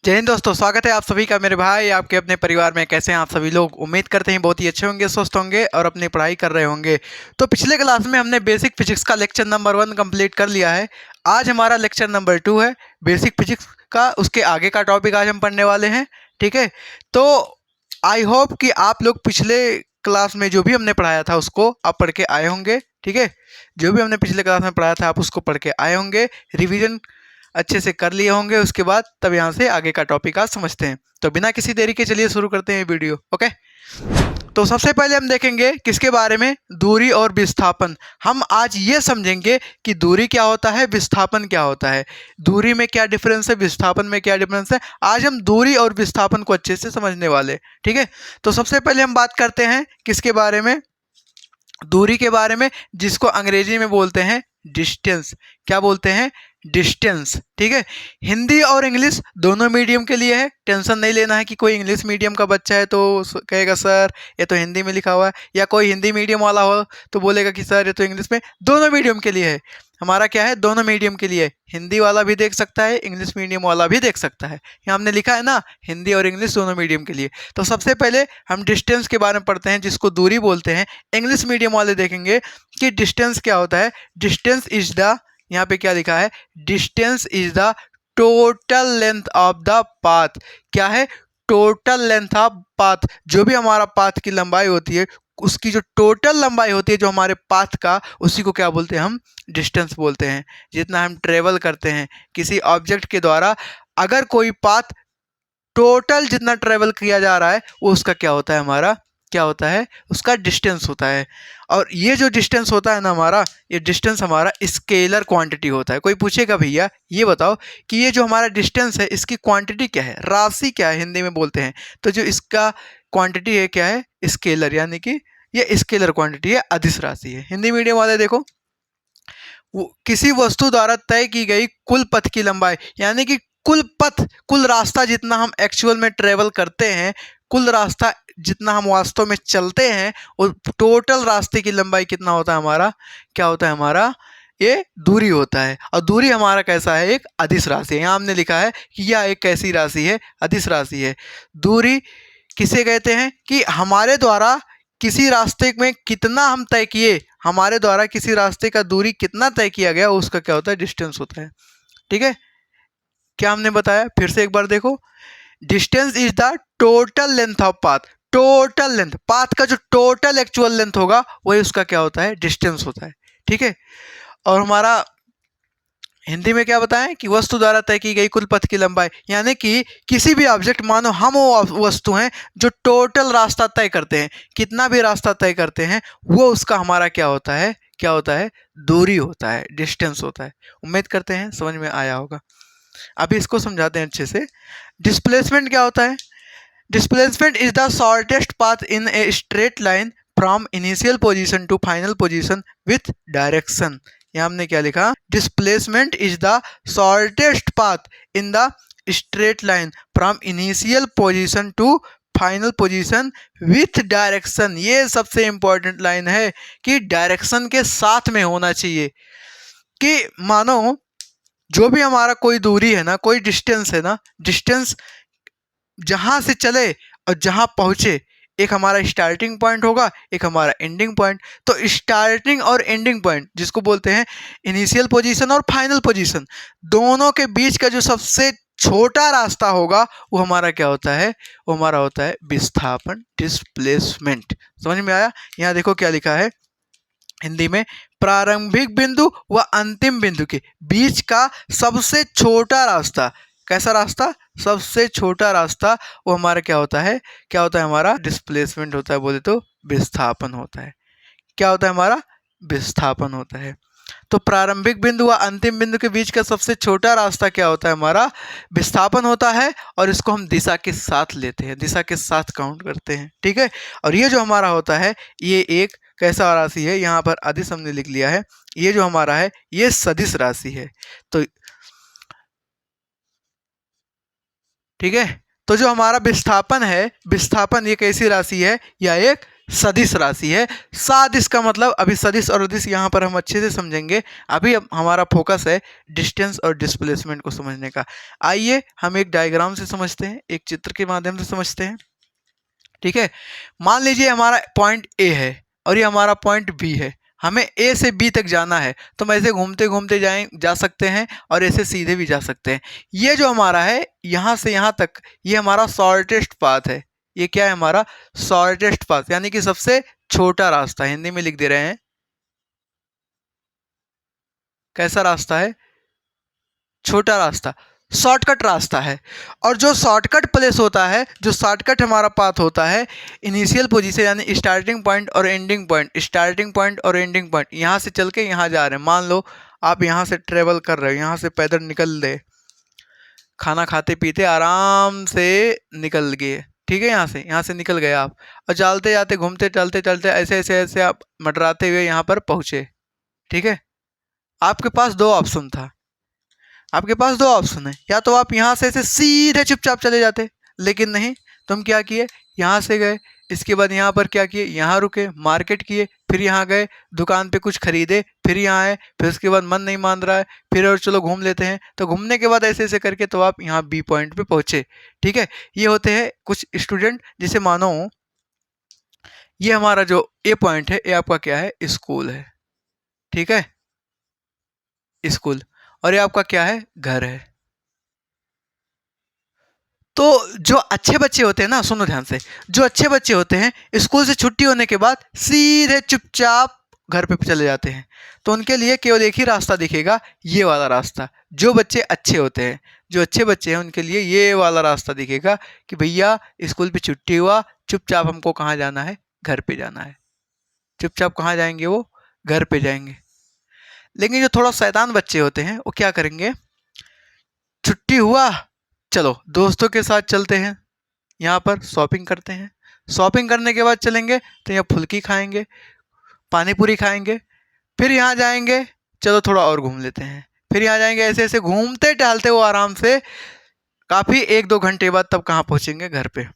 जय हिंद दोस्तों, स्वागत है आप सभी का मेरे भाई आपके अपने परिवार में। कैसे हैं आप सभी लोग? उम्मीद करते हैं बहुत ही अच्छे होंगे, स्वस्थ होंगे और अपनी पढ़ाई कर रहे होंगे। तो पिछले क्लास में हमने बेसिक फिजिक्स का लेक्चर नंबर 1 कंप्लीट कर लिया है। आज हमारा लेक्चर नंबर 2 है बेसिक फिजिक्स का। उसके आगे का टॉपिक आज हम पढ़ने वाले हैं। ठीक है, तो आई होप कि आप लोग पिछले क्लास में जो भी हमने पढ़ाया था उसको आप पढ़ के आए होंगे। ठीक है, जो भी हमने पिछले क्लास में पढ़ाया था आप उसको पढ़ के आए होंगे, रिवीजन अच्छे से कर लिए होंगे। उसके बाद तब यहाँ से आगे का टॉपिक आज समझते हैं। तो बिना किसी देरी के चलिए शुरू करते हैं वीडियो। ओके, तो सबसे पहले हम देखेंगे किसके बारे में, दूरी और विस्थापन। हम आज ये समझेंगे कि दूरी क्या होता है, विस्थापन क्या होता है, दूरी में क्या डिफरेंस है, विस्थापन में क्या डिफरेंस है। आज हम दूरी और विस्थापन को अच्छे से समझने वाले। ठीक है, तो सबसे पहले हम बात करते हैं किसके बारे में, दूरी के बारे में, जिसको अंग्रेजी में बोलते हैं डिस्टेंस। क्या बोलते हैं? डिस्टेंस। ठीक है, हिंदी और इंग्लिश दोनों मीडियम के लिए है। टेंशन नहीं लेना है कि कोई इंग्लिश मीडियम का बच्चा है तो कहेगा सर ये तो हिंदी में लिखा हुआ है, या कोई हिंदी मीडियम वाला हो तो बोलेगा कि सर ये तो इंग्लिश में। दोनों मीडियम के लिए है। हमारा क्या है, दोनों मीडियम के लिए। हिंदी वाला भी देख सकता है, इंग्लिश मीडियम वाला भी देख सकता है। यहाँ हमने लिखा है ना, हिंदी और इंग्लिश दोनों मीडियम के लिए। तो सबसे पहले हम डिस्टेंस के बारे में पढ़ते हैं, जिसको दूरी बोलते हैं। इंग्लिश मीडियम वाले देखेंगे कि डिस्टेंस क्या होता है। डिस्टेंस इज द, यहाँ पे क्या लिखा है, distance is the total length of the path. क्या है? Total length of path. जो भी हमारा पाथ की लंबाई होती है, उसकी जो टोटल लंबाई होती है जो हमारे पाथ का, उसी को क्या बोलते हैं हम? डिस्टेंस बोलते हैं। जितना हम ट्रेवल करते हैं किसी ऑब्जेक्ट के द्वारा, अगर कोई पाथ टोटल जितना ट्रेवल किया जा रहा है वो उसका क्या होता है, हमारा क्या होता है, उसका डिस्टेंस होता है। और ये जो डिस्टेंस होता है ना हमारा, ये डिस्टेंस हमारा स्केलर क्वांटिटी होता है। कोई पूछेगा भैया ये बताओ कि ये जो हमारा डिस्टेंस है इसकी क्वांटिटी क्या है, राशि क्या है, हिंदी में बोलते हैं। तो जो इसका क्वांटिटी है क्या है, स्केलर, यानी कि ये स्केलर क्वांटिटी है, अदिश राशि है। हिंदी मीडियम वाले देखो, किसी वस्तु द्वारा तय की गई कुल पथ की लंबाई, यानी कि कुल पथ, कुल रास्ता जितना हम एक्चुअल में ट्रेवल करते हैं, कुल रास्ता जितना हम वास्तव में चलते हैं, और टोटल रास्ते की लंबाई कितना होता है हमारा, क्या होता है हमारा, ये दूरी होता है। और दूरी हमारा कैसा है, एक अदिश राशि है। यहाँ हमने लिखा है कि यह एक कैसी राशि है, अदिश राशि है। दूरी किसे कहते हैं कि हमारे द्वारा किसी रास्ते में कितना हम तय किए, हमारे द्वारा किसी रास्ते का दूरी कितना तय किया गया, उसका क्या होता है, डिस्टेंस होता है। ठीक है, क्या हमने बताया, फिर से एक बार देखो। Distance is the total length of path. Total length, path का जो टोटल एक्चुअल लेंथ होगा वही उसका क्या होता है, डिस्टेंस होता है। ठीक है, और हमारा हिंदी में क्या बताएं कि वस्तु द्वारा तय की गई कुल पथ की लंबाई, यानी कि किसी भी ऑब्जेक्ट, मानो हम वो वस्तु हैं जो टोटल रास्ता तय करते हैं, कितना भी रास्ता तय करते हैं, वो उसका हमारा क्या होता है, क्या होता है, दूरी होता है, डिस्टेंस होता है। उम्मीद करते हैं समझ में आया होगा। अभी इसको समझाते हैं अच्छे से। डिस्प्लेसमेंट क्या होता है? Displacement is the shortest path in a straight line from initial position to final position with direction. यहाँ हमने क्या लिखा, displacement is the shortest path in the straight line from initial position to final position with direction. ये सबसे important line है कि direction के साथ में होना चाहिए। कि मानो जो भी हमारा कोई दूरी है ना, कोई डिस्टेंस है ना, डिस्टेंस जहां से चले और जहां पहुंचे, एक हमारा स्टार्टिंग पॉइंट होगा, एक हमारा एंडिंग पॉइंट। तो स्टार्टिंग और एंडिंग पॉइंट, जिसको बोलते हैं इनिशियल पोजीशन और फाइनल पोजीशन, दोनों के बीच का जो सबसे छोटा रास्ता होगा वो हमारा क्या होता है, वो हमारा होता है विस्थापन, डिस्प्लेसमेंट। समझ में आया? यहाँ देखो क्या लिखा है हिंदी में, प्रारंभिक बिंदु व अंतिम बिंदु के बीच का सबसे छोटा रास्ता। कैसा रास्ता? सबसे छोटा रास्ता, वो हमारा क्या होता है, क्या होता है हमारा, डिस्प्लेसमेंट होता है, बोले तो विस्थापन होता है। क्या होता है हमारा, विस्थापन होता है। तो प्रारंभिक बिंदु व अंतिम बिंदु के बीच का सबसे छोटा रास्ता क्या होता है हमारा, विस्थापन होता है। और इसको हम दिशा के साथ लेते हैं, दिशा के साथ काउंट करते हैं। ठीक है, और ये जो हमारा होता है ये एक कैसा राशि है, यहाँ पर अदिश हमने लिख लिया है, ये जो हमारा है ये सदिश राशि है। तो ठीक है, तो जो हमारा विस्थापन है, विस्थापन ये कैसी राशि है, या एक सदिश राशि है। सादिश का मतलब, अभी सदिश और अदिश यहाँ पर हम अच्छे से समझेंगे। अभी अब हमारा फोकस है डिस्टेंस और डिस्प्लेसमेंट को समझने का। आइए हम एक डायग्राम से समझते हैं, एक चित्र के माध्यम से समझते हैं। ठीक है, मान लीजिए हमारा पॉइंट ए है और ये हमारा पॉइंट बी है। हमें ए से बी तक जाना है, तो हम ऐसे घूमते घूमते जा सकते हैं और ऐसे सीधे भी जा सकते हैं। ये जो हमारा है यहाँ से यहाँ तक, ये हमारा शॉर्टेस्ट पाथ है। ये क्या है? हमारा शॉर्टेस्ट पाथ, यानी कि सबसे छोटा रास्ता। हिंदी में लिख दे रहे हैं, कैसा रास्ता है? छोटा रास्ता, शॉर्टकट रास्ता है। और जो शॉर्टकट प्लेस होता है, जो शॉर्टकट हमारा पाथ होता है, इनिशियल पोजीशन यानी स्टार्टिंग पॉइंट और एंडिंग पॉइंट, स्टार्टिंग पॉइंट और एंडिंग पॉइंट, यहाँ से चल के यहाँ जा रहे हैं। मान लो आप यहाँ से ट्रेवल कर रहे हो, यहाँ से पैदल निकल गए, खाना खाते पीते आराम से निकल गए। ठीक है, यहाँ से निकल गए आप, और चलते जाते घूमते चलते चलते ऐसे ऐसे ऐसे आप मंडराते हुए यहाँ पर पहुँचे। ठीक है, आपके पास दो ऑप्शन था, आपके पास दो ऑप्शन है, या तो आप यहाँ से ऐसे सीधे चुपचाप चले जाते, लेकिन नहीं, तुम क्या किए? यहाँ से गए, इसके बाद यहाँ पर क्या किए? यहाँ रुके, मार्केट किए, फिर यहाँ गए, दुकान पे कुछ खरीदे, फिर यहाँ आए, फिर उसके बाद मन नहीं मान रहा है, फिर और चलो घूम लेते हैं। तो घूमने के बाद ऐसे ऐसे करके तो आप यहाँ बी पॉइंट पे पहुँचे। ठीक है, ये होते हैं कुछ स्टूडेंट, जिसे मानो ये हमारा जो ए पॉइंट है, ये आपका क्या है? स्कूल है। ठीक है, स्कूल, और ये आपका क्या है? घर है। तो जो अच्छे बच्चे होते हैं ना, सुनो ध्यान से, जो अच्छे बच्चे होते हैं स्कूल से छुट्टी होने के बाद सीधे चुपचाप घर पे चले जाते हैं। तो उनके लिए केवल एक ही रास्ता दिखेगा, ये वाला रास्ता। जो बच्चे अच्छे होते हैं, जो अच्छे बच्चे हैं, उनके लिए ये वाला रास्ता दिखेगा कि भैया स्कूल पे छुट्टी हुआ, चुपचाप हमको कहाँ जाना है? घर पे जाना है। चुपचाप कहाँ जाएंगे? वो घर पे जाएंगे। लेकिन जो थोड़ा शैतान बच्चे होते हैं, वो क्या करेंगे? छुट्टी हुआ, चलो दोस्तों के साथ चलते हैं, यहाँ पर शॉपिंग करते हैं। शॉपिंग करने के बाद चलेंगे तो यहाँ फुल्की खाएंगे, पानी पूरी खाएंगे, फिर यहाँ जाएंगे, चलो थोड़ा और घूम लेते हैं, फिर यहाँ जाएंगे, ऐसे ऐसे घूमते टहलते वो आराम से काफ़ी 1-2 घंटे बाद तब कहाँ पहुँचेंगे? घर पे।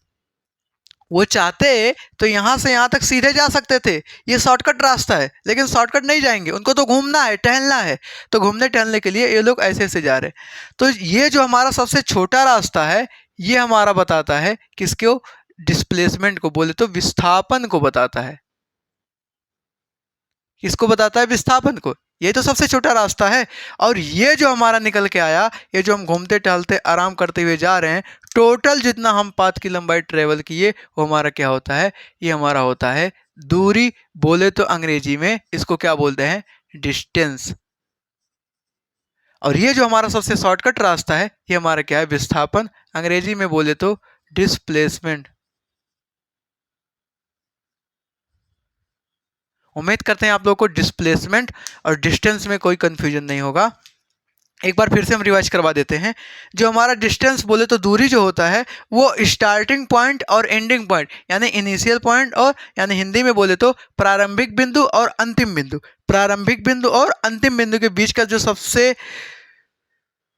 वो चाहते तो यहाँ से यहाँ तक सीधे जा सकते थे, ये शॉर्टकट रास्ता है, लेकिन शॉर्टकट नहीं जाएंगे, उनको तो घूमना है, टहलना है। तो घूमने टहलने के लिए ये लोग ऐसे ऐसे जा रहे हैं। तो ये जो हमारा सबसे छोटा रास्ता है, ये हमारा बताता है किसको? डिस्प्लेसमेंट को, बोले तो विस्थापन को बताता है। किसको बताता है? विस्थापन को। ये तो सबसे छोटा रास्ता है। और ये जो हमारा निकल के आया, ये जो हम घूमते टहलते आराम करते हुए जा रहे हैं, टोटल जितना हम पाथ की लंबाई ट्रेवल किए, वो हमारा क्या होता है? ये हमारा होता है दूरी। बोले तो अंग्रेजी में इसको क्या बोलते हैं? डिस्टेंस। और ये जो हमारा सबसे शॉर्टकट रास्ता है, ये हमारा क्या है? विस्थापन। अंग्रेजी में बोले तो डिस्प्लेसमेंट। उम्मीद करते हैं आप लोगों को डिस्प्लेसमेंट और डिस्टेंस में कोई कंफ्यूजन नहीं होगा। एक बार फिर से हम रिवाइज करवा देते हैं। जो हमारा डिस्टेंस बोले तो दूरी जो होता है, वो स्टार्टिंग पॉइंट और एंडिंग पॉइंट यानी इनिशियल पॉइंट, और यानी हिंदी में बोले तो प्रारंभिक बिंदु और अंतिम बिंदु, प्रारंभिक बिंदु और अंतिम बिंदु के बीच का जो सबसे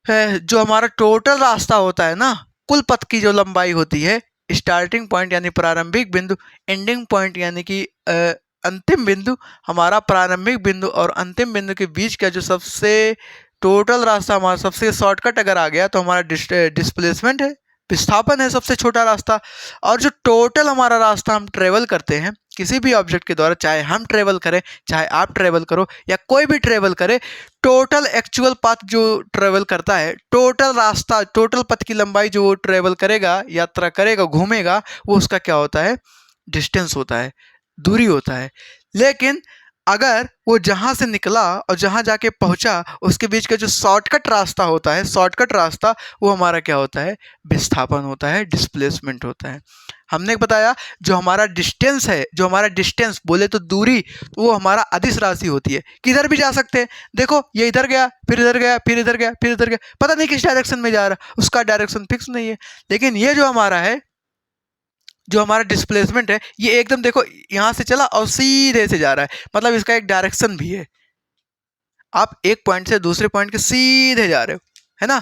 जो हमारा टोटल रास्ता होता है ना, कुल पथ की जो लंबाई होती है, स्टार्टिंग पॉइंट यानी प्रारंभिक बिंदु, एंडिंग पॉइंट यानी कि अंतिम बिंदु, हमारा प्रारंभिक बिंदु और अंतिम बिंदु के बीच का जो सबसे टोटल रास्ता, हमारा सबसे शॉर्टकट अगर आ गया तो हमारा डिस्प्लेसमेंट है, विस्थापन है, सबसे छोटा रास्ता। और जो टोटल हमारा रास्ता हम ट्रेवल करते हैं किसी भी ऑब्जेक्ट के द्वारा, चाहे हम ट्रेवल करें, चाहे आप ट्रेवल करो, या कोई भी ट्रेवल करे, टोटल एक्चुअल पथ जो ट्रेवल करता है, टोटल रास्ता, टोटल पथ की लंबाई जो वो ट्रेवल करेगा, यात्रा करेगा, घूमेगा, वो उसका क्या होता है? डिस्टेंस होता है, दूरी होता है। लेकिन अगर वो जहाँ से निकला और जहाँ जाके पहुँचा, उसके बीच का जो शॉर्टकट रास्ता होता है, शॉर्टकट रास्ता, वो हमारा क्या होता है? विस्थापन होता है, डिस्प्लेसमेंट होता है। हमने बताया जो हमारा डिस्टेंस है, जो हमारा डिस्टेंस बोले तो दूरी, तो वो हमारा अदिश राशि होती है। किधर भी जा सकते हैं, देखो ये इधर गया, फिर इधर गया, फिर इधर गया, फिर इधर गया, पता नहीं किस डायरेक्शन में जा रहा, उसका डायरेक्शन फिक्स नहीं है। लेकिन ये जो हमारा है, जो हमारा डिस्प्लेसमेंट है, ये एकदम देखो यहाँ से चला और सीधे से जा रहा है, मतलब इसका एक डायरेक्शन भी है। आप एक पॉइंट से दूसरे पॉइंट के सीधे जा रहे हो, है ना?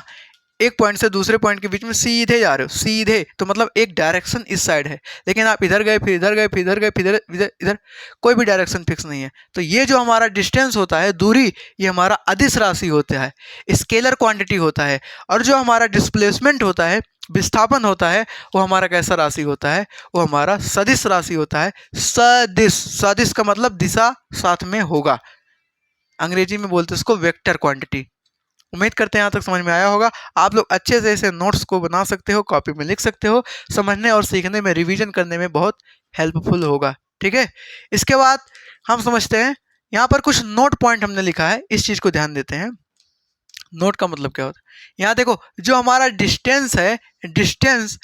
एक पॉइंट से दूसरे पॉइंट के बीच में सीधे जा रहे हो, सीधे, तो मतलब एक डायरेक्शन इस साइड है, लेकिन आप इधर गए, फिर इधर गए, फिर इधर गए, फिर इधर इधर इधर, कोई भी डायरेक्शन फिक्स नहीं है। तो ये जो हमारा डिस्टेंस होता है, दूरी, ये हमारा अदिश राशि होता है, स्केलर क्वांटिटी होता है। और जो हमारा डिस्प्लेसमेंट होता है, विस्थापन होता है, वो हमारा कैसा राशि होता है, वो हमारा सदिश राशि होता है। सदिश, सदिश का मतलब दिशा साथ में होगा, अंग्रेजी में बोलते हैं उसको वेक्टर क्वांटिटी। उम्मीद करते हैं यहाँ तक समझ में आया होगा। आप लोग अच्छे से ऐसे नोट्स को बना सकते हो, कॉपी में लिख सकते हो, समझने और सीखने में, रिवीजन करने में बहुत हेल्पफुल होगा। ठीक है, इसके बाद हम समझते हैं, यहाँ पर कुछ नोट पॉइंट हमने लिखा है, इस चीज़ को ध्यान देते हैं। नोट का मतलब क्या होता है, यहाँ देखो, जो हमारा डिस्टेंस है, डिस्टेंस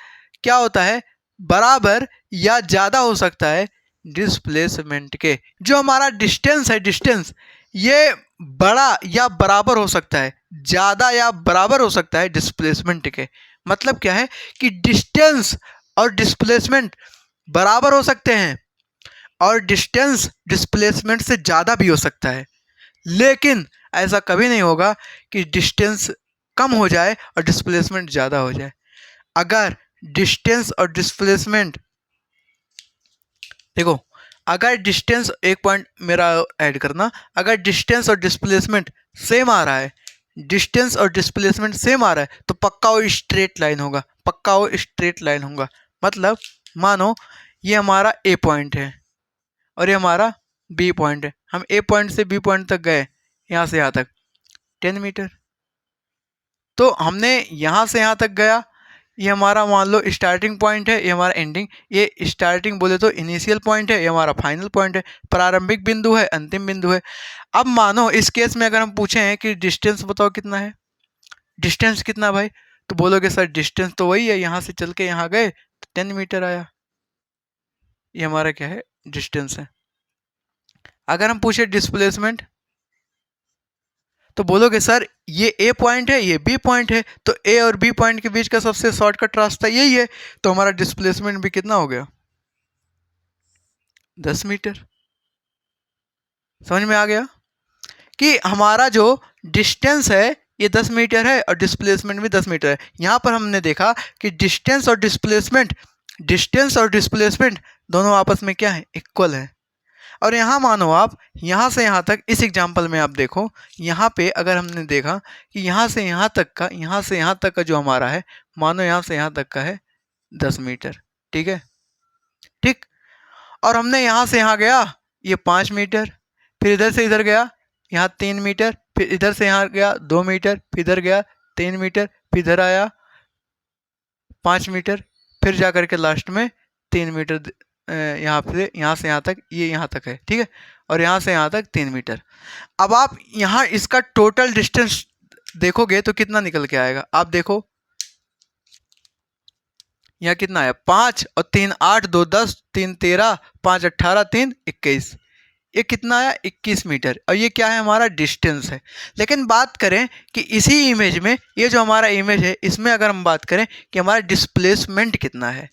क्या होता है, बराबर या ज़्यादा हो सकता है डिस्प्लेसमेंट के। जो हमारा डिस्टेंस है, डिस्टेंस ये बड़ा या बराबर हो सकता है, ज़्यादा या बराबर हो सकता है डिस्प्लेसमेंट के। मतलब क्या है कि डिस्टेंस और डिस्प्लेसमेंट बराबर हो सकते हैं, और डिस्टेंस डिस्प्लेसमेंट से ज़्यादा भी हो सकता है, लेकिन ऐसा कभी नहीं होगा कि डिस्टेंस कम हो जाए और डिस्प्लेसमेंट ज़्यादा हो जाए। अगर डिस्टेंस और डिस्प्लेसमेंट, देखो, अगर डिस्टेंस, एक पॉइंट मेरा ऐड करना, अगर डिस्टेंस और डिस्प्लेसमेंट सेम आ रहा है, डिस्टेंस और डिस्प्लेसमेंट सेम आ रहा है, तो पक्का वो स्ट्रेट लाइन होगा, पक्का वो स्ट्रेट लाइन होगा। मतलब मानो ये हमारा ए पॉइंट है और ये हमारा बी पॉइंट है, हम ए पॉइंट से बी पॉइंट तक गए, यहाँ से यहाँ तक 10 मीटर, तो हमने यहाँ से यहाँ तक गया, ये हमारा मान लो स्टार्टिंग पॉइंट है, ये हमारा एंडिंग, ये स्टार्टिंग बोले तो इनिशियल पॉइंट है, ये हमारा फाइनल पॉइंट है, प्रारंभिक बिंदु है, अंतिम बिंदु है। अब मानो इस केस में अगर हम पूछें कि डिस्टेंस बताओ कितना है, डिस्टेंस कितना भाई, तो बोलोगे सर डिस्टेंस तो वही है, यहाँ से चल के यहाँ गए तो 10 मीटर आया, ये हमारा क्या है, डिस्टेंस है। अगर हम पूछे डिस्प्लेसमेंट, तो बोलोगे सर ये ए पॉइंट है, ये बी पॉइंट है, तो ए और बी पॉइंट के बीच का सबसे शॉर्टकट रास्ता यही है, तो हमारा डिस्प्लेसमेंट भी कितना हो गया, 10 मीटर। समझ में आ गया कि हमारा जो डिस्टेंस है ये 10 मीटर है और डिस्प्लेसमेंट भी 10 मीटर है। यहाँ पर हमने देखा कि डिस्टेंस और डिस्प्लेसमेंट दोनों आपस में क्या है, इक्वल है। और यहाँ मानो आप यहाँ से यहाँ तक, इस एग्जाम्पल में आप देखो, यहाँ पे अगर हमने देखा कि यहाँ से यहाँ तक का जो हमारा है, मानो यहाँ से यहाँ तक का है 10 मीटर, ठीक है, ठीक। और हमने यहाँ से यहाँ गया, ये 5 मीटर, फिर इधर से इधर गया, यहाँ 3 मीटर, फिर इधर से यहाँ गया 2 मीटर, फिर इधर गया 3 मीटर, फिर इधर आया 5 मीटर, फिर जा करके लास्ट में 3 मीटर, यहाँ से यहाँ तक, ये यहाँ तक है, ठीक है, और यहाँ से यहाँ तक 3 मीटर। अब आप यहाँ इसका टोटल डिस्टेंस देखोगे तो कितना निकल के आएगा, आप देखो यहाँ कितना है, 5 और 3 8, 2 10, 3 13, 5 18, 3 21, ये कितना आया, 21 मीटर। और ये क्या है, हमारा डिस्टेंस है। लेकिन बात करें कि इसी इमेज में, ये जो हमारा इमेज है, इसमें अगर हम बात करें कि हमारा डिस्प्लेसमेंट कितना है,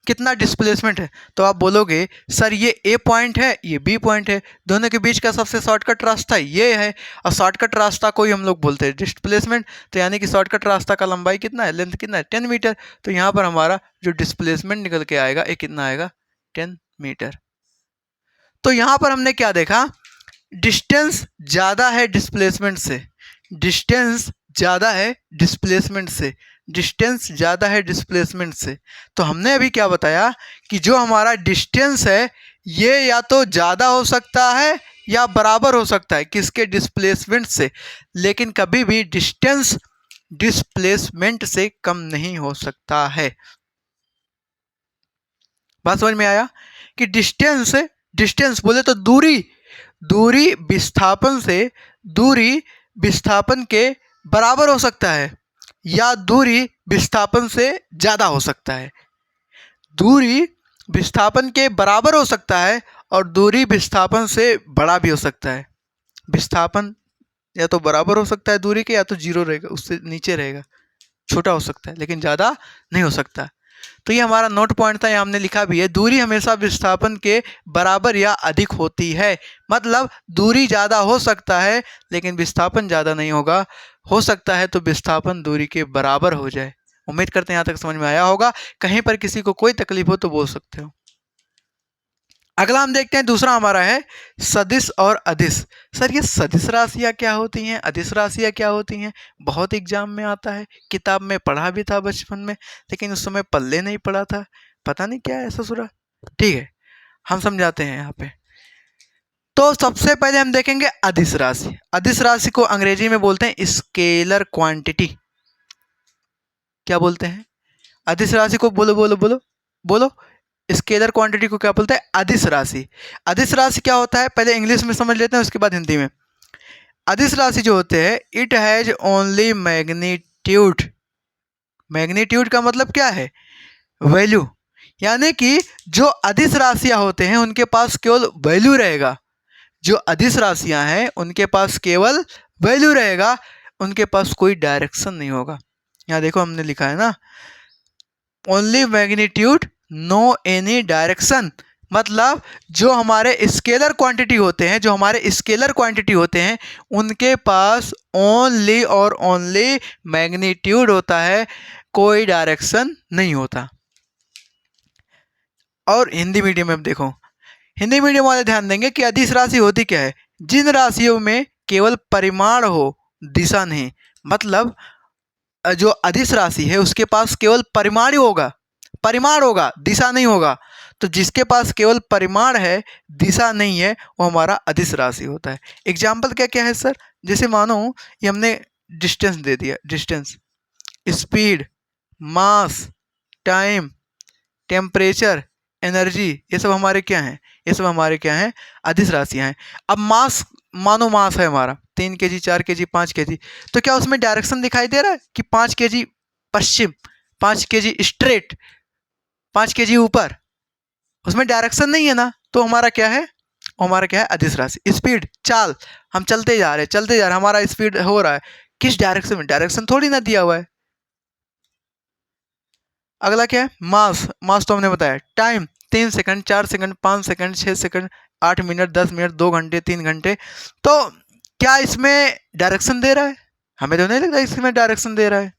कितना डिस्प्लेसमेंट है, तो आप बोलोगे सर ये ए पॉइंट है, ये बी पॉइंट है, दोनों के बीच का सबसे शॉर्टकट रास्ता ये है, और शॉर्टकट रास्ता को ही हम लोग बोलते हैं डिस्प्लेसमेंट। तो यानी कि शॉर्टकट रास्ता का लंबाई कितना है, लेंथ कितना है, 10 मीटर। तो यहाँ पर हमारा जो डिस्प्लेसमेंट निकल के आएगा, ये कितना आएगा, 10 मीटर। तो यहाँ पर हमने क्या देखा, डिस्टेंस ज़्यादा है डिस्प्लेसमेंट से, डिस्टेंस ज़्यादा है डिस्प्लेसमेंट से, डिस्टेंस ज़्यादा है डिस्प्लेसमेंट से। तो हमने अभी क्या बताया कि जो हमारा डिस्टेंस है ये या तो ज़्यादा हो सकता है या बराबर हो सकता है किसके, डिस्प्लेसमेंट से, लेकिन कभी भी डिस्टेंस डिस्प्लेसमेंट से कम नहीं हो सकता है। बात समझ में आया कि डिस्टेंस, डिस्टेंस बोले तो दूरी, दूरी विस्थापन से, दूरी विस्थापन के बराबर हो सकता है या दूरी विस्थापन से ज़्यादा हो सकता है। दूरी विस्थापन के बराबर हो सकता है और दूरी विस्थापन से बड़ा भी हो सकता है। विस्थापन या तो बराबर हो सकता है दूरी के, या तो जीरो रहेगा, उससे नीचे रहेगा, छोटा हो सकता है, लेकिन ज़्यादा नहीं हो सकता। तो ये हमारा नोट पॉइंट था, यहाँ हमने लिखा भी है, दूरी हमेशा विस्थापन के बराबर या अधिक होती है। मतलब दूरी ज़्यादा हो सकता है लेकिन विस्थापन ज़्यादा नहीं होगा, हो सकता है तो विस्थापन दूरी के बराबर हो जाए। उम्मीद करते हैं यहाँ तक समझ में आया होगा। कहीं पर किसी को कोई तकलीफ हो तो बोल सकते हो। अगला हम देखते हैं, दूसरा हमारा है सदिश और अदिश। सर ये सदिश राशियाँ क्या होती हैं, अदिश राशियाँ क्या होती हैं? बहुत एग्जाम में आता है, किताब में पढ़ा भी था बचपन में, लेकिन उस समय पल्ले नहीं पड़ा था, पता नहीं क्या है ससुरा। ठीक है, हम समझाते हैं यहाँ पे। तो सबसे पहले हम देखेंगे अदिश राशि। अदिश राशि को अंग्रेजी में बोलते हैं स्केलर क्वांटिटी। क्या बोलते हैं? अदिश राशि को बोलो बोलो बोलो बोलो। स्केलर क्वांटिटी को क्या बोलते हैं? अदिश राशि। अदिश राशि क्या होता है पहले इंग्लिश में समझ लेते हैं, उसके बाद हिंदी में। अदिश राशि जो होते हैं, it has only magnitude. Magnitude का मतलब क्या है? वैल्यू। यानी कि जो अदिश राशियां होते हैं उनके पास केवल वैल्यू रहेगा। जो अदिश राशियां हैं उनके पास केवल वैल्यू रहेगा, उनके पास कोई डायरेक्शन नहीं होगा। यहाँ देखो हमने लिखा है ना, only magnitude no any direction. मतलब जो हमारे स्केलर क्वांटिटी होते हैं, जो हमारे स्केलर क्वांटिटी होते हैं उनके पास ओनली और ओनली मैग्नीट्यूड होता है, कोई डायरेक्शन नहीं होता। और हिंदी मीडियम में देखो, हिंदी मीडियम वाले ध्यान देंगे कि अदिश राशि होती क्या है? जिन राशियों में केवल परिमाण हो, दिशा नहीं। मतलब जो अदिश राशि है उसके पास केवल परिमाण ही होगा, परिमाण होगा, दिशा नहीं होगा। तो जिसके पास केवल परिमाण है, दिशा नहीं है, वो हमारा अदिश राशि होता है। एग्जाम्पल क्या क्या है सर? जैसे मानो ये हमने डिस्टेंस दे दिया, डिस्टेंस, स्पीड, मास, टाइम, टेम्परेचर, एनर्जी, ये सब हमारे क्या हैं? ये सब हमारे क्या हैं? अदिश राशियाँ हैं। अब मास, मानो मास है हमारा 3 kg, 4 kg, 5 kg, तो क्या उसमें डायरेक्शन दिखाई दे रहा है कि 5 kg पश्चिम, 5 kg स्ट्रेट, 5 kg ऊपर? उसमें डायरेक्शन नहीं है ना, तो हमारा क्या है? हमारा क्या है? अदिश राशि। स्पीड, चाल, हम चलते जा रहे हैं, चलते जा रहे हैं, हमारा स्पीड हो रहा है, किस डायरेक्शन में? डायरेक्शन थोड़ी ना दिया हुआ है। अगला क्या है? मास। मास तो हमने बताया। Time, 3 second, 4 second, 5 second, 6 second, 8 minute, 10 minute, 2 घंटे, 3 घंटे। तो क्या इसमें डायरेक्शन दे रहा है? हमें तो नहीं लगता इसमें डायरेक्शन दे रहा है।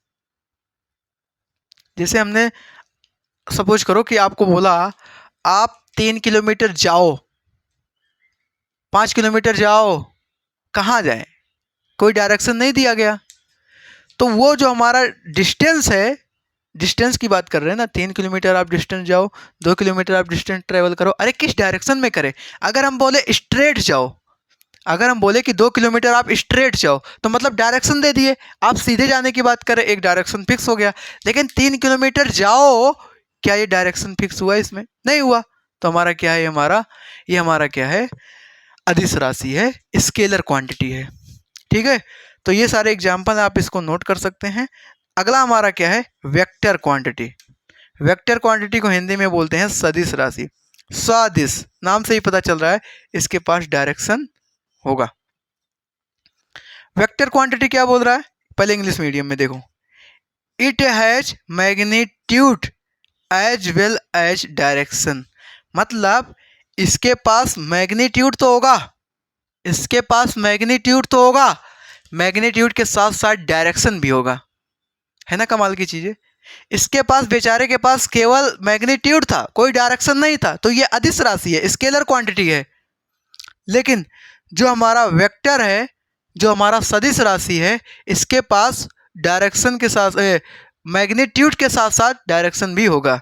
जैसे हमने सपोज करो कि आपको बोला आप 3 किलोमीटर जाओ, 5 किलोमीटर जाओ, कहाँ जाए? कोई डायरेक्शन नहीं दिया गया। तो वो जो हमारा डिस्टेंस है, डिस्टेंस की बात कर रहे हैं ना, 3 किलोमीटर आप डिस्टेंस जाओ, 2 किलोमीटर आप डिस्टेंस ट्रेवल करो, अरे किस डायरेक्शन में करें? अगर हम बोले स्ट्रेट जाओ, अगर हम बोले कि 2 किलोमीटर आप स्ट्रेट जाओ, तो मतलब डायरेक्शन दे दिए। आप सीधे जाने की बात करें, एक डायरेक्शन फिक्स हो गया। लेकिन 3 किलोमीटर जाओ, क्या ये डायरेक्शन फिक्स हुआ? इसमें नहीं हुआ। तो हमारा क्या है? ये हमारा क्या है? अदिश राशि है, स्केलर क्वांटिटी है। ठीक है, तो ये सारे एग्जाम्पल आप इसको नोट कर सकते हैं। अगला हमारा क्या है? Vector quantity. वेक्टर क्वांटिटी को हिंदी में बोलते हैं सदिश राशि। सदिश, नाम से ही पता चल रहा है इसके पास डायरेक्शन होगा। वेक्टर क्वांटिटी क्या बोल रहा है? पहले इंग्लिश मीडियम में देखो, it has magnitude as well as direction. मतलब इसके पास मैग्नीट्यूड तो होगा, इसके पास मैग्नीट्यूड तो होगा, मैग्नीट्यूड के साथ साथ डायरेक्शन भी होगा। है ना कमाल की चीज़ है। इसके पास, बेचारे के पास केवल मैग्नीट्यूड था, कोई डायरेक्शन नहीं था, तो ये अदिश राशि है, स्केलर क्वांटिटी है। लेकिन जो हमारा वेक्टर है, जो हमारा सदिश राशि है, इसके पास डायरेक्शन के साथ, मैग्नीट्यूड के साथ साथ डायरेक्शन भी होगा।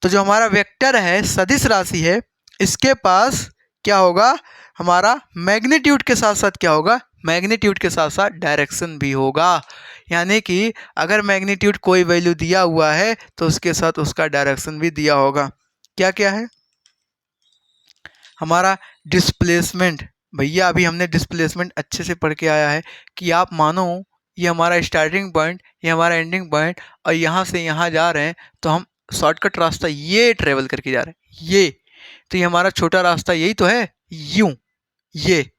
तो जो हमारा वेक्टर है, सदिश राशि है, इसके पास क्या होगा? हमारा मैग्नीट्यूड के साथ साथ क्या होगा? मैग्नीट्यूड के साथ साथ डायरेक्शन भी होगा। यानी कि अगर मैग्नीट्यूड कोई वैल्यू दिया हुआ है तो उसके साथ उसका डायरेक्शन भी दिया होगा। क्या क्या है? हमारा डिस्प्लेसमेंट। भैया अभी हमने डिस्प्लेसमेंट अच्छे से पढ़ के आया है कि आप मानो ये हमारा स्टार्टिंग पॉइंट, ये हमारा एंडिंग पॉइंट, और यहाँ से यहाँ जा रहे हैं तो हम शॉर्टकट रास्ता ये ट्रेवल करके जा रहे हैं, ये तो ये हमारा छोटा रास्ता यही तो है, यूं, ये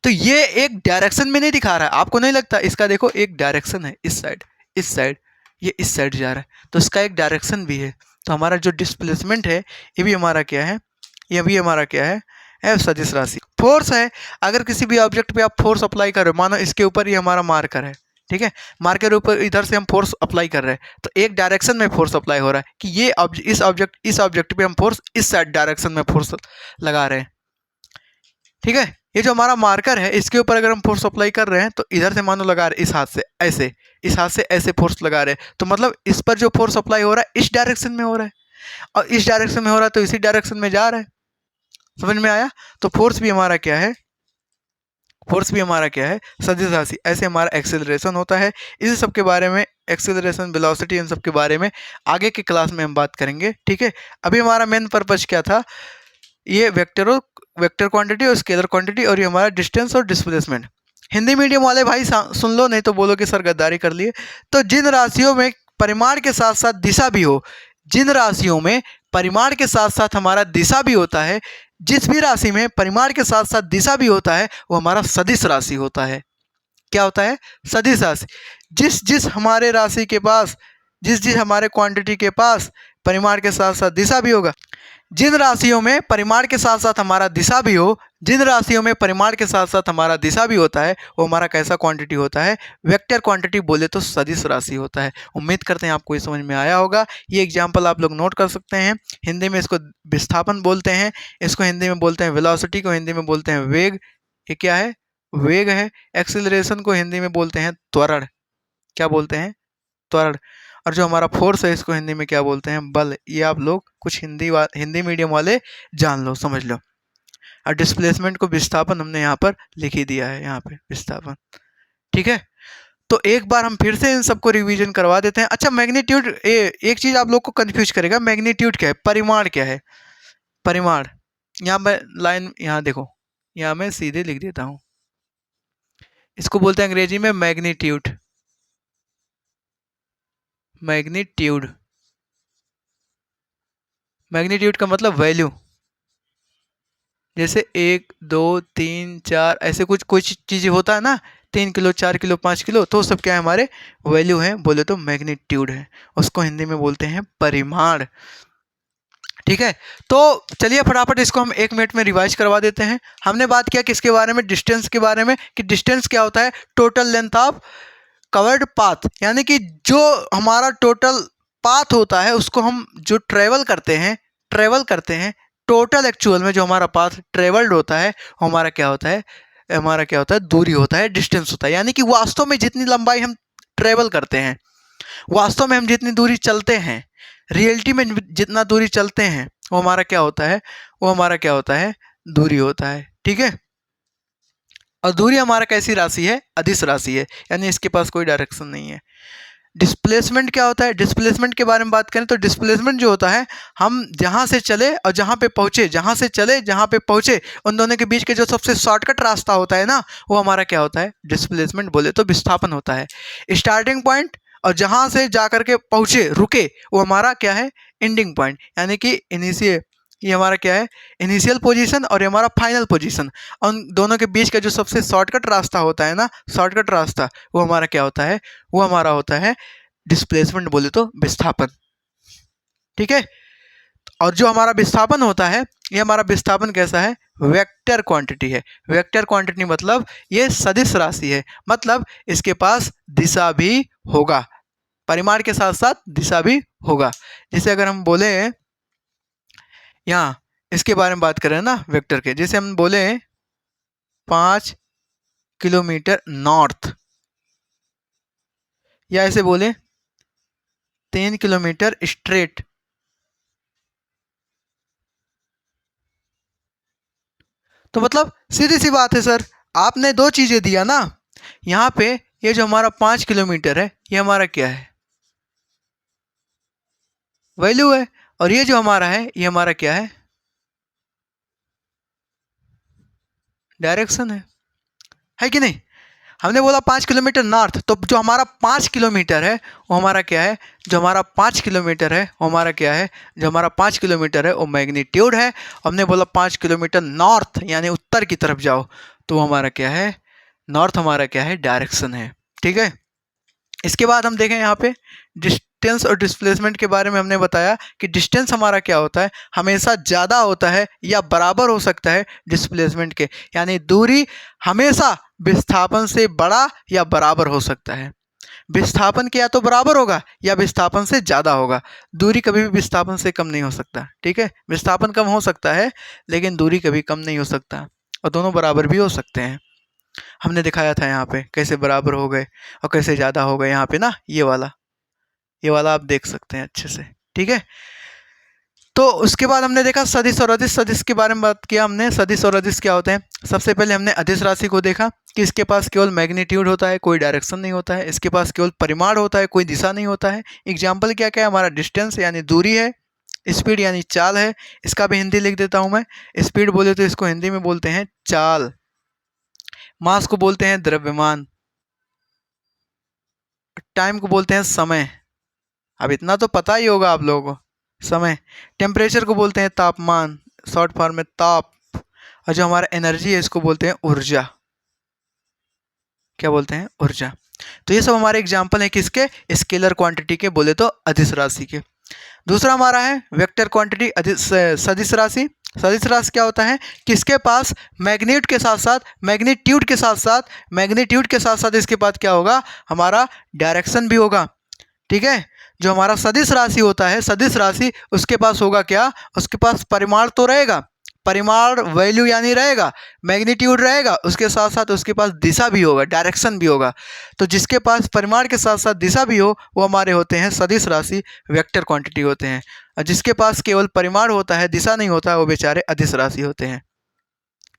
तो ये एक डायरेक्शन में नहीं दिखा रहा है, आपको नहीं लगता? इसका देखो एक डायरेक्शन है, इस साइड, इस साइड, ये इस साइड जा रहा है, तो इसका एक डायरेक्शन भी है। तो हमारा जो डिस्प्लेसमेंट है ये भी हमारा क्या है, ये भी हमारा क्या है, एफ सदिश राशि। फोर्स है, अगर किसी भी ऑब्जेक्ट पे आप फोर्स अप्लाई कर रहे हो, मानो इसके ऊपर ये हमारा मार्कर है, ठीक है, मार्कर ऊपर इधर से हम फोर्स अप्लाई कर रहे हैं, तो एक डायरेक्शन में फोर्स अप्लाई हो रहा है कि ये इस ऑब्जेक्ट पे हम फोर्स इस साइड डायरेक्शन में फोर्स लगा रहे हैं, ठीक है। ये जो हमारा मार्कर है इसके ऊपर अगर हम फोर्स अप्लाई कर रहे हैं तो इधर से मानो लगा रहे हैं, इस हाथ से ऐसे, इस हाथ से ऐसे फोर्स लगा रहे हैं, तो मतलब इस पर जो फोर्स अप्लाई हो रहा है इस डायरेक्शन में हो रहा है, और इस डायरेक्शन में हो रहा है तो इसी डायरेक्शन में जा रहा है। समझ में आया? तो फोर्स भी हमारा क्या है, फोर्स भी हमारा क्या है, सदिश राशि। ऐसे हमारा एक्सेलरेशन होता है। इसी सब के बारे में, एक्सेलरेशन, वेलोसिटी, इन सब के बारे में आगे की क्लास में हम बात करेंगे, ठीक है। अभी हमारा मेन पर्पज क्या था, ये वेक्टर क्वांटिटी और स्केलर क्वांटिटी, और ये हमारा डिस्टेंस और डिस्प्लेसमेंट। हिंदी मीडियम वाले भाई सुन लो, नहीं तो बोलो कि सर गद्दारी कर लिए। तो जिन राशियों में परिमाण के साथ साथ दिशा भी हो, जिन राशियों में परिमाण के साथ साथ हमारा दिशा भी होता है, जिस भी राशि में परिमाण के साथ साथ दिशा भी होता है वो हमारा सदिश राशि होता है। क्या होता है? सदिश राशि। जिस जिस हमारे राशि के पास, जिस जिस हमारे क्वांटिटी के पास परिमाण के साथ साथ दिशा भी होगा, जिन राशियों में परिमाण के साथ साथ हमारा दिशा भी हो, जिन राशियों में परिमाण के साथ साथ हमारा दिशा भी होता है, वो हमारा कैसा क्वांटिटी होता है? वेक्टर क्वांटिटी बोले तो सदिश राशि होता है। उम्मीद करते हैं आपको ये समझ में आया होगा। ये एग्जाम्पल आप लोग नोट कर सकते हैं। हिंदी में इसको विस्थापन बोलते हैं, इसको हिंदी में बोलते हैं वेलोसिटी, को हिंदी में बोलते हैं वेग। ये क्या है? वेग है। एक्सेलरेशन को हिंदी में बोलते हैं त्वरण। क्या बोलते हैं? त्वरण। और जो हमारा फोर्स है इसको हिंदी में क्या बोलते हैं? बल। ये आप लोग कुछ हिंदी मीडियम वाले जान लो, समझ लो। और डिस्प्लेसमेंट को विस्थापन हमने यहाँ पर लिख ही दिया है, यहाँ पे विस्थापन, ठीक है। तो एक बार हम फिर से इन सबको रिवीजन करवा देते हैं। अच्छा, मैग्नीट्यूड, एक चीज आप लोग को कंफ्यूज करेगा, मैग्नीट्यूड क्या है, परिमाण क्या है? परिमाण, यहाँ मैं लाइन, यहाँ देखो, यहाँ मैं सीधे लिख देता हूँ, इसको बोलते हैं अंग्रेजी में मैग्नीट्यूड। मैग्नीट्यूड, मैग्नीट्यूड का मतलब वैल्यू। जैसे 1 2 3 4 ऐसे कुछ कुछ चीज़ें होता है ना, 3 किलो 4 किलो 5 किलो, तो सब क्या है? हमारे वैल्यू हैं, बोले तो मैग्नीट्यूड है। उसको हिंदी में बोलते हैं परिमाण, ठीक है। तो चलिए फटाफट इसको हम 1 मिनट में रिवाइज करवा देते हैं। हमने बात किया किसके बारे में? डिस्टेंस के बारे में, कि डिस्टेंस क्या होता है? Total length of covered path, यानी कि जो हमारा टोटल पाथ होता है उसको हम जो ट्रेवल करते हैं, टोटल एक्चुअल में जो हमारा पाथ ट्रेवल्ड होता है वो हमारा क्या होता है? हमारा क्या होता है? दूरी होता है, डिस्टेंस होता है। यानी कि वास्तव में जितनी लंबाई हम ट्रेवल करते हैं, वास्तव में हम जितनी दूरी चलते हैं, रियलिटी में जितना दूरी चलते हैं, वो हमारा क्या होता है? वो हमारा क्या होता है? दूरी होता है, ठीक है। और दूरी हमारा कैसी राशि है? अदिश राशि है, यानी इसके पास कोई डायरेक्शन नहीं है। डिस्प्लेसमेंट क्या होता है? डिस्प्लेसमेंट के बारे में बात करें तो डिस्प्लेसमेंट जो होता है, हम जहाँ से चले और जहाँ पे पहुँचे, जहाँ से चले जहाँ पे पहुँचे, उन दोनों के बीच के जो सबसे शॉर्टकट रास्ता होता है ना, वो हमारा क्या होता है? डिस्प्लेसमेंट बोले तो विस्थापन होता है। स्टार्टिंग पॉइंट और जहाँ से जा करके पहुँचे, रुके, वो हमारा क्या है? एंडिंग पॉइंट, यानी कि इनिशियल, ये हमारा क्या है? इनिशियल पोजीशन, और ये हमारा फाइनल पोजीशन। उन दोनों के बीच का जो सबसे शॉर्टकट रास्ता होता है ना, शॉर्टकट रास्ता, वो हमारा क्या होता है? वो हमारा होता है डिस्प्लेसमेंट, बोले तो विस्थापन, ठीक है। और जो हमारा विस्थापन होता है, ये हमारा विस्थापन कैसा है? वेक्टर क्वांटिटी है। वेक्टर क्वांटिटी मतलब ये सदिश राशि है, मतलब इसके पास दिशा भी होगा, परिमाण के साथ साथ दिशा भी होगा। जैसे अगर हम बोले, यहाँ इसके बारे में बात करें ना वेक्टर के, जैसे हम बोले 5 किलोमीटर नॉर्थ, या ऐसे बोले 3 किलोमीटर स्ट्रेट, तो मतलब सीधी सी बात है सर, आपने दो चीजें दिया ना, यहाँ पे ये जो हमारा 5 किलोमीटर है ये हमारा क्या है? वैल्यू है। और ये जो हमारा है ये हमारा क्या है? डायरेक्शन है कि नहीं? हमने बोला 5 किलोमीटर नॉर्थ, तो जो हमारा 5 किलोमीटर है वो हमारा क्या है? जो हमारा 5 किलोमीटर है वो हमारा क्या है? जो हमारा 5 किलोमीटर है वो मैग्नीट्यूड है। हमने बोला 5 किलोमीटर नॉर्थ यानी उत्तर की तरफ जाओ, तो वो हमारा क्या है? नॉर्थ हमारा क्या है? डायरेक्शन है, ठीक है। इसके बाद हम देखें यहाँ पे डिस्टेंस और डिस्प्लेसमेंट के बारे में हमने बताया कि डिस्टेंस हमारा क्या होता है, हमेशा ज़्यादा होता है या बराबर हो सकता है डिस्प्लेसमेंट के, यानी दूरी हमेशा विस्थापन से बड़ा या बराबर हो सकता है। विस्थापन के या तो बराबर होगा या विस्थापन से ज़्यादा होगा, दूरी कभी भी विस्थापन से कम नहीं हो सकता। ठीक है, विस्थापन कम हो सकता है लेकिन दूरी कभी कम नहीं हो सकता, और दोनों बराबर भी हो सकते हैं। हमने दिखाया था यहाँ पे कैसे बराबर हो गए और कैसे ज़्यादा हो गए यहाँ पे ना, ये वाला आप देख सकते हैं अच्छे से। ठीक है, तो उसके बाद हमने देखा सदिश और अदिश। सदिश के बारे में बात किया हमने। सदिश और अदिश क्या होते हैं? सबसे पहले हमने अदिश राशि को देखा कि इसके पास केवल मैग्नीट्यूड होता है, कोई डायरेक्शन नहीं होता है। इसके पास केवल परिमाण होता है, कोई दिशा नहीं होता है। एग्जाम्पल क्या क्या है हमारा? डिस्टेंस यानी दूरी है, स्पीड यानी चाल है। इसका भी हिंदी लिख देता हूँ मैं। स्पीड बोले तो इसको हिंदी में बोलते हैं चाल। मास को बोलते हैं द्रव्यमान। टाइम को बोलते हैं समय। अब इतना तो पता ही होगा आप लोगों को, समय। टेम्परेचर को बोलते हैं तापमान, शॉर्ट फॉर्म में ताप। और जो हमारा एनर्जी है इसको बोलते हैं ऊर्जा। क्या बोलते हैं? ऊर्जा। तो ये सब हमारे एग्जाम्पल हैं किसके? स्केलर क्वांटिटी के, बोले तो अदिश राशि के। दूसरा हमारा है वेक्टर क्वांटिटी, सदिश राशि। सदिश राशि क्या होता है? किसके पास मैग्नीट्यूड के साथ साथ इसके पास क्या होगा? हमारा डायरेक्शन भी होगा। ठीक है, जो हमारा सदिश राशि होता है, सदिश राशि, उसके पास होगा क्या? उसके पास परिमाण तो रहेगा, परिमाण वैल्यू यानी रहेगा, मैग्नीट्यूड रहेगा, उसके साथ साथ उसके पास दिशा भी होगा, डायरेक्शन भी होगा। तो जिसके पास परिमाण के साथ साथ दिशा भी हो वो हमारे होते हैं सदिश राशि, वेक्टर क्वांटिटी होते हैं। और जिसके पास केवल परिमाण होता है, दिशा नहीं होता है, वो बेचारे अदिश राशि होते हैं।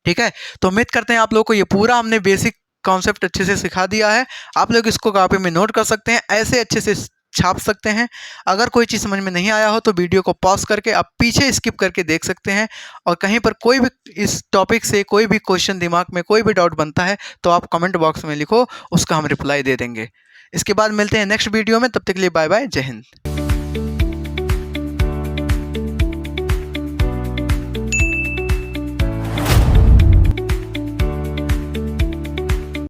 ठीक है, तो उम्मीद करते हैं आप लोगों को ये पूरा हमने बेसिक कॉन्सेप्ट अच्छे से सिखा दिया है। आप लोग इसको कॉपी में नोट कर सकते हैं, ऐसे अच्छे से छाप सकते हैं। अगर कोई चीज़ समझ में नहीं आया हो तो वीडियो को पॉज करके आप पीछे स्किप करके देख सकते हैं, और कहीं पर कोई भी इस टॉपिक से कोई भी क्वेश्चन, दिमाग में कोई भी डाउट बनता है तो आप कमेंट बॉक्स में लिखो, उसका हम रिप्लाई दे देंगे। इसके बाद मिलते हैं नेक्स्ट वीडियो में, तब तक के लिए बाय बाय, जय हिंद।